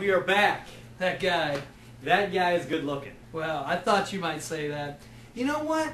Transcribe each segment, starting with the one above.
we are back. That guy. That guy is good looking. Well, I thought you might say that. You know what?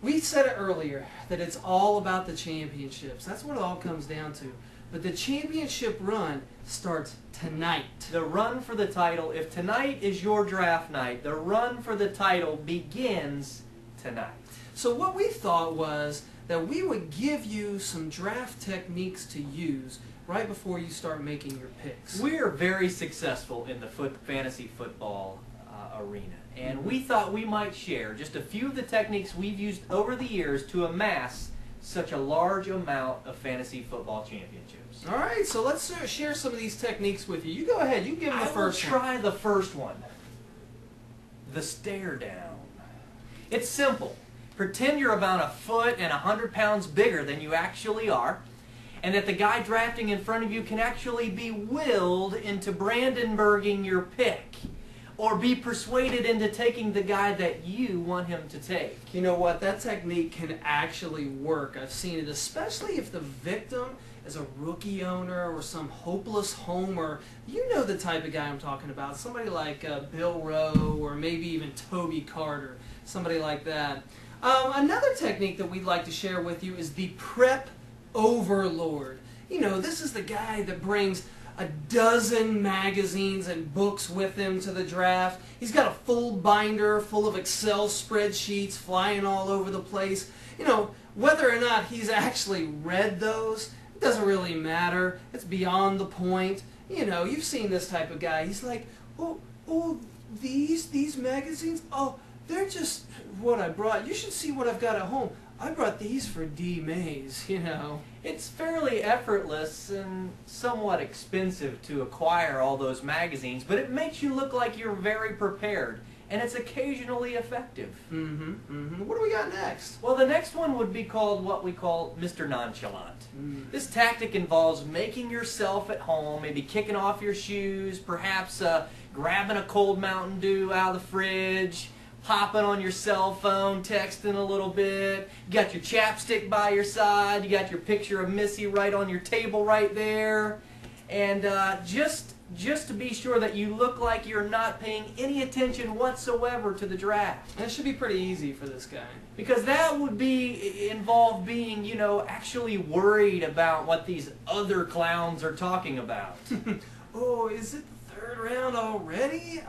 We said it earlier, that it's all about the championships. That's what it all comes down to. But the championship run starts tonight. The run for the title, if tonight is your draft night, the run for the title begins tonight. So what we thought was that we would give you some draft techniques to use right before you start making your picks. We're very successful in the fantasy football arena, and we thought we might share just a few of the techniques we've used over the years to amass such a large amount of fantasy football championships. All right, so let's share some of these techniques with you. You go ahead. You give them the first one. Try the first one. The stare down. It's simple. Pretend you're about a foot and 100 pounds bigger than you actually are, and that the guy drafting in front of you can actually be willed into Brandenburging your pick, or be persuaded into taking the guy that you want him to take. You know what? That technique can actually work. I've seen it, especially if the victim is a rookie owner or some hopeless homer. You know the type of guy I'm talking about. Somebody like Bill Rowe, or maybe even Toby Carter. Somebody like that. Another technique that we'd like to share with you is the prep overlord. You know, this is the guy that brings a dozen magazines and books with him to the draft. He's got a full binder full of Excel spreadsheets flying all over the place. You know, whether or not he's actually read those, it doesn't really matter. It's beyond the point. You know, you've seen this type of guy. He's like, oh, these magazines? Oh, they're just what I brought. You should see what I've got at home. I brought these for D. Mays, you know. It's fairly effortless and somewhat expensive to acquire all those magazines, but it makes you look like you're very prepared, and it's occasionally effective. What do we got next? Well, the next one would be called what we call Mr. Nonchalant. This tactic involves making yourself at home, maybe kicking off your shoes, perhaps grabbing a cold Mountain Dew out of the fridge, hopping on your cell phone, texting a little bit. You got your chapstick by your side. You got your picture of Missy right on your table right there. And just to be sure that you look like you're not paying any attention whatsoever to the draft. That should be pretty easy for this guy. Because that would involve being, you know, actually worried about what these other clowns are talking about. Oh, is it the third round already?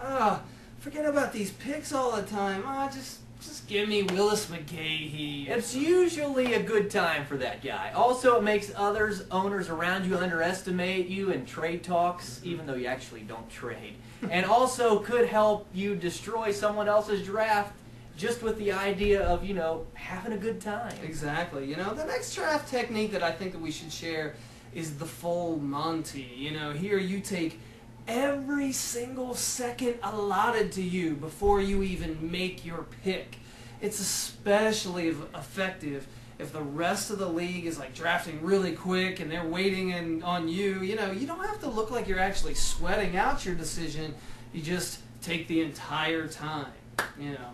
Forget about these picks all the time. Just give me Willis McGahee. It's usually a good time for that guy. Also, it makes owners around you underestimate you in trade talks, even though you actually don't trade. And also could help you destroy someone else's draft just with the idea of, you know, having a good time. Exactly. You know, the next draft technique that I think that we should share is the full Monty. You know, here you take every single second allotted to you before you even make your pick. It's especially effective if the rest of the league is like drafting really quick and they're waiting on you. You know, you don't have to look like you're actually sweating out your decision. You just take the entire time, you know.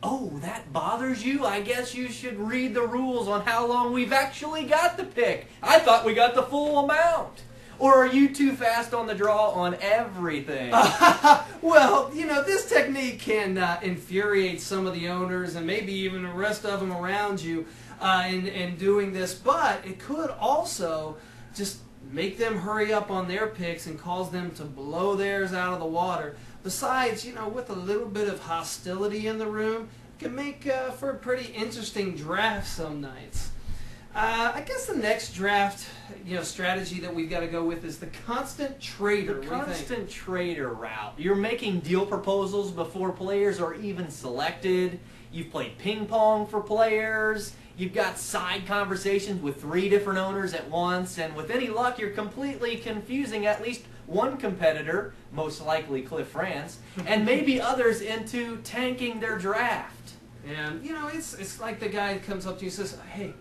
Oh, that bothers you? I guess you should read the rules on how long we've actually got the pick. I thought we got the full amount. Or are you too fast on the draw on everything? Well, you know, this technique can infuriate some of the owners and maybe even the rest of them around you in doing this, but it could also just make them hurry up on their picks and cause them to blow theirs out of the water. Besides, you know, with a little bit of hostility in the room, it can make for a pretty interesting draft some nights. I guess the next draft, you know, strategy that we've got to go with is the constant trader. The constant trader route. You're making deal proposals before players are even selected. You've played ping pong for players. You've got side conversations with 3 different owners at once, and with any luck, you're completely confusing at least one competitor, most likely Cliff France, and maybe others into tanking their draft. And you know, it's like the guy comes up to you and says, Hey,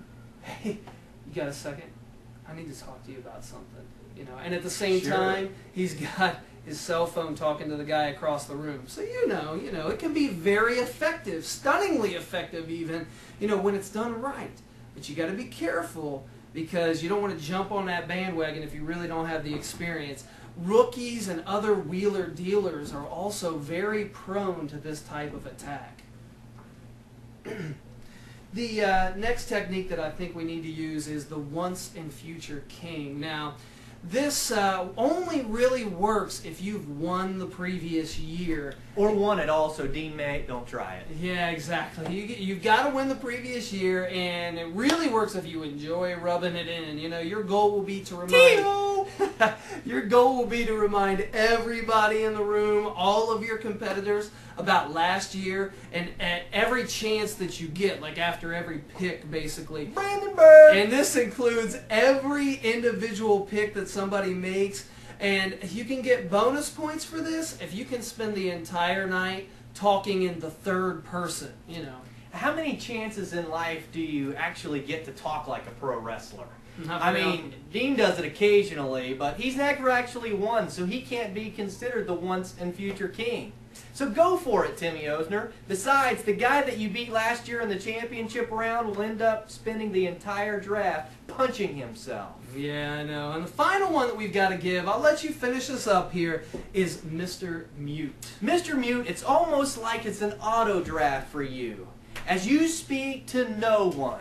you got a second? I need to talk to you about something. You know, and at the same time, he's got his cell phone talking to the guy across the room. So you know, it can be very effective, stunningly effective even, you know, when it's done right. But you got to be careful because you don't want to jump on that bandwagon if you really don't have the experience. rookies and other wheeler dealers are also very prone to this type of attack. The next technique that I think we need to use is the once and future king. Now, this only really works if you've won the previous year. Or won it all, so Dean May, don't try it. Yeah, exactly. You've got to win the previous year, and it really works if you enjoy rubbing it in. You know, your goal will be to remind your goal will be to remind everybody in the room, all of your competitors, about last year, and at every chance that you get, like after every pick, basically. Brandon Bird! And this includes every individual pick that somebody makes. And you can get bonus points for this if you can spend the entire night talking in the third person, you know. How many chances in life do you actually get to talk like a pro wrestler? Not I very mean, often. Dean does it occasionally, but he's never actually won, so he can't be considered the once and future king. So go for it, Timmy Osner. Besides, the guy that you beat last year in the championship round will end up spending the entire draft punching himself. Yeah, I know. And the final one that we've got to give, I'll let you finish this up here, is Mr. Mute. Mr. Mute, it's almost like it's an auto draft for you. As you speak to no one,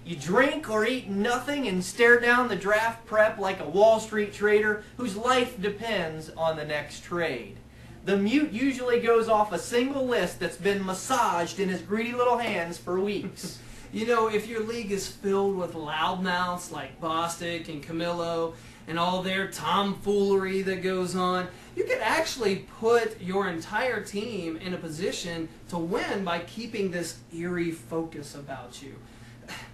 you drink or eat nothing and stare down the draft prep like a Wall Street trader whose life depends on the next trade. The Mute usually goes off a single list that's been massaged in his greedy little hands for weeks. You know, if your league is filled with loudmouths like Bostic and Camillo and all their tomfoolery that goes on, you could actually put your entire team in a position to win by keeping this eerie focus about you.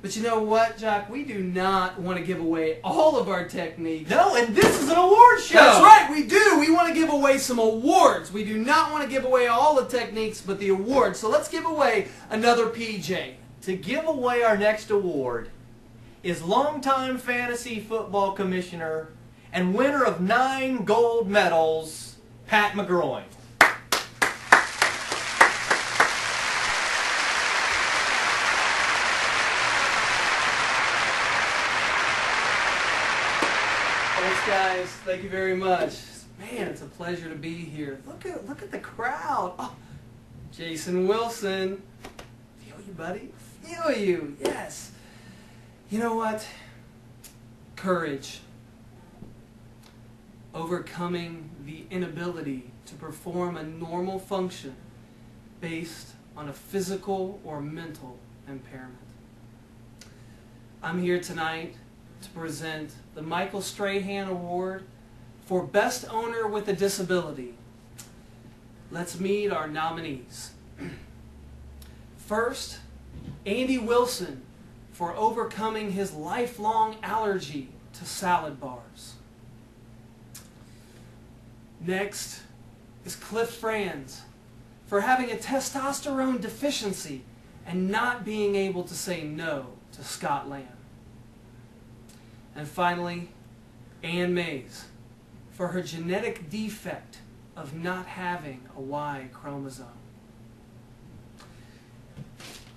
But you know what, Jock? We do not want to give away all of our techniques. No, and this is an award show! That's right, we do! We want to give away some awards. We do not want to give away all the techniques, but the awards. So let's give away another PJ. To give away our next award is longtime fantasy football commissioner and winner of 9 gold medals, Pat McGroin. Thanks, guys. Thank you very much. Man, it's a pleasure to be here. Look at the crowd. Oh, Jason Wilson. Feel you, buddy. Feel you. Yes. You know what? Courage. Overcoming the inability to perform a normal function based on a physical or mental impairment. I'm here tonight to present the Michael Strahan Award for Best Owner with a Disability. Let's meet our nominees. First, Andy Wilson for overcoming his lifelong allergy to salad bars. Next is Cliff Franz for having a testosterone deficiency and not being able to say no to Scott Lamb. And finally, Ann Mays for her genetic defect of not having a Y chromosome.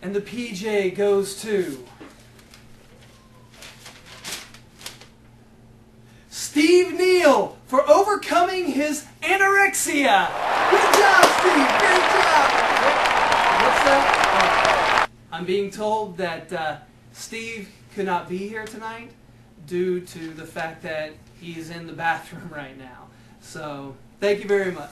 And the PJ goes to Steve Neal for overcoming his anorexia. Good job, Steve. Great job. What's that? I'm being told that Steve could not be here tonight due to the fact that he's in the bathroom right now. So, thank you very much.